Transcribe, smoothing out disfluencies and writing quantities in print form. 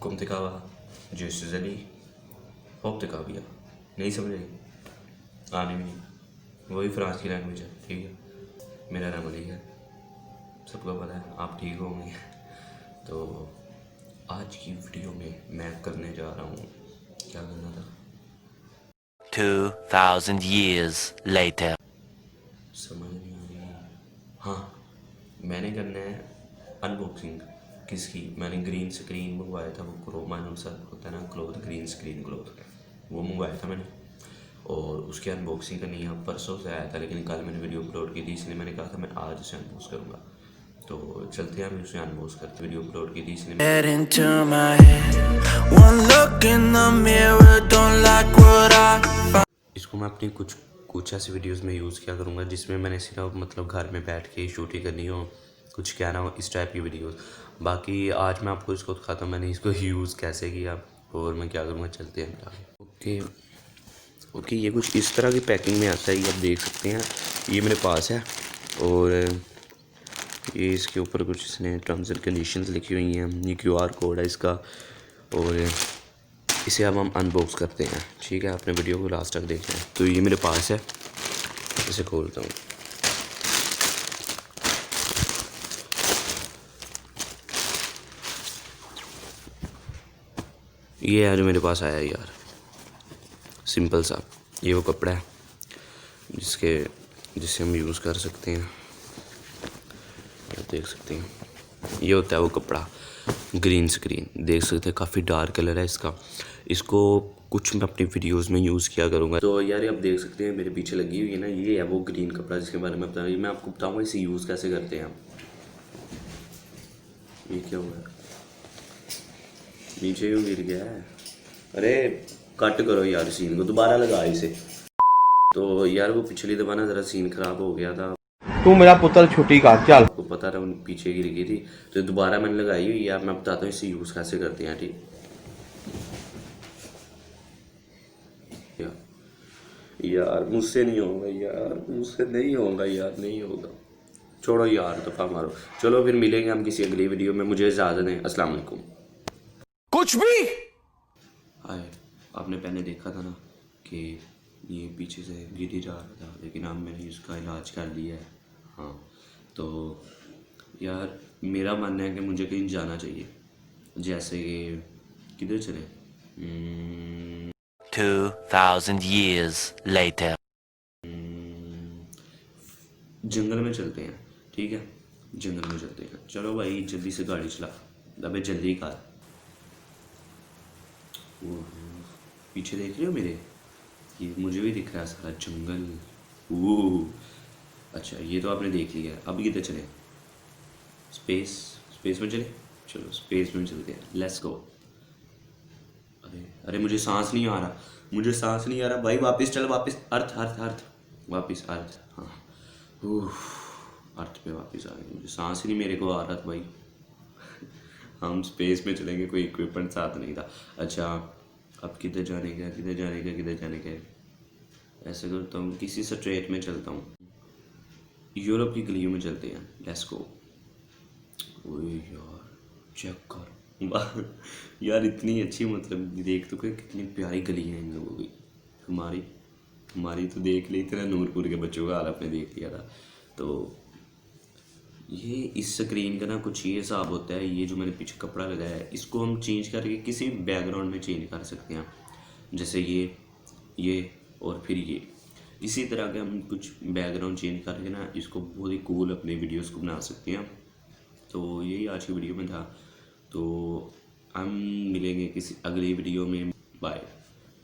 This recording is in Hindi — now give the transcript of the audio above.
कम दिखावा जो जली होप दिखाविया नहीं समझे आने में वही फ्रांस की लैंग्वेज है। ठीक है, मेरा नाम अली है, सबको पता है, आप ठीक होंगे। तो आज की वीडियो में मैं करने जा रहा हूँ, क्या करना था 2000 years later. समझ नहीं आ रही। हाँ, मैंने करना है अनबॉक्सिंग किसकी, मैंने ग्रीन स्क्रीन मंगवाया था, वो क्रोमा सा होता है ना क्लोथ, ग्रीन स्क्रीन क्लोथ, वो मंगवाया था मैंने, और उसकी अनबॉक्सिंग करनी है। परसों से आया था लेकिन कल मैंने वीडियो अपलोड की थी, इसलिए मैंने कहा था मैं आज उसे अनबॉक्स करूँगा। तो चलते हैं, हम उसे अनबॉक्स करते, वीडियो अपलोड की थी इसलिए। इसको मैं अपनी कुछ ऐसी वीडियोस में यूज़ किया करूँगा जिसमें मैंने सिर्फ मतलब घर में बैठ के शूटिंग करनी हो, कुछ कहना हो, इस टाइप की वीडियोस। बाकी आज मैं आपको इसको दिखाता हूँ मैंने इसको यूज़ कैसे किया और मैं क्या करूँगा। चलते हैं। ओके, ये कुछ इस तरह की पैकिंग में आता है, ये आप देख सकते हैं, ये मेरे पास है। और ये इसके ऊपर कुछ इसने टर्म्स एंड कंडीशंस लिखी हुई हैं, ये QR कोड है इसका, और इसे अब हम अनबॉक्स करते हैं। ठीक है, आपने वीडियो को लास्ट तक देखना है। तो ये मेरे पास है, इसे खोलता हूँ। ये है जो मेरे पास आया है यार, सिंपल सा, ये वो कपड़ा है जिसे हम यूज़ कर सकते हैं। देख सकते हैं, ये होता है वो कपड़ा, ग्रीन स्क्रीन, देख सकते हैं काफ़ी डार्क कलर है इसका। इसको कुछ मैं अपनी वीडियोस में यूज़ किया करूँगा। तो यार ये आप देख सकते हैं मेरे पीछे लगी हुई है ना, ये है वो ग्रीन कपड़ा जिसके बारे में बता रही, मैं आपको बताऊँगा इसे यूज़ कैसे करते हैं। ये क्या हुआ है, नीचे यूँ गिर गया है, अरे कट करो यार सीन को, दोबारा लगा इसे। तो यार वो पिछली दफ़ा ना ज़रा सीन ख़राब हो गया था, तू मेरा पुत्र छुट्टी का चल, आपको पता रहा पीछे गिर गई थी, तो दोबारा मैंने लगाई हुई यार, मैं बताता हूँ इसे यूज़ कैसे करते हैं। ठीक यार मुझसे नहीं होगा यार, मुझसे नहीं होगा यार, नहीं होगा, छोड़ो यार, दफा मारो। चलो फिर मिलेंगे हम किसी अगली वीडियो में, मुझे इजाज़त दें, अस्सलाम वालेकुम। कुछ भी हाय, आपने पहले देखा था ना कि ये पीछे से गिर ही जा रहा था, लेकिन अब मैंने इसका इलाज कर लिया है। हाँ, तो यार मेरा मानना है कि मुझे कहीं जाना चाहिए, जैसे कि किधर चले, 2000 years later. जंगल में चलते हैं। ठीक है, जंगल में चलते हैं, चलो भाई जल्दी से गाड़ी चला, अबे जल्दी कार। ओह, पीछे देख रहे हो मेरे, ये मुझे भी दिख रहा है सारा जंगल। ओह अच्छा, ये तो आपने देख लिया, अब किधर चले, स्पेस में चले, चलो स्पेस में चलते हैं, लेट्स गो। अरे मुझे सांस नहीं आ रहा, मुझे सांस नहीं आ रहा भाई, वापस चल, वापस अर्थ अर्थ अर्थ, वापस अर्थ। हाँ, अर्थ पे वापस आ गए, मुझे सांस ही नहीं मेरे को आ रहा था भाई। हम स्पेस में चलेंगे, कोई इक्विपमेंट साथ नहीं था। अच्छा, अब किधर जाने का, किधर जाने का, किधर जाने का, ऐसे करता हूँ किसी स्ट्रेट में चलता हूँ, यूरोप की गलियों में चलते हैं, लेट्स गो। ओए यार चेक कर यार इतनी अच्छी, मतलब देख तो कितनी प्यारी गली है इन लोगों की, हमारी तो देख ली, इतना नूरपुर के बच्चों का हाल आपने देख लिया था। तो ये इस स्क्रीन का ना कुछ ये हिसाब होता है, ये जो मैंने पीछे कपड़ा लगाया है इसको हम चेंज करके किसी बैकग्राउंड में चेंज कर सकते हैं, जैसे ये और फिर ये, इसी तरह के हम कुछ बैकग्राउंड चेंज करके ना इसको बहुत ही कूल अपने वीडियोस को बना सकते हैं। तो यही आज की वीडियो में था, तो हम मिलेंगे किसी अगली वीडियो में, बाय।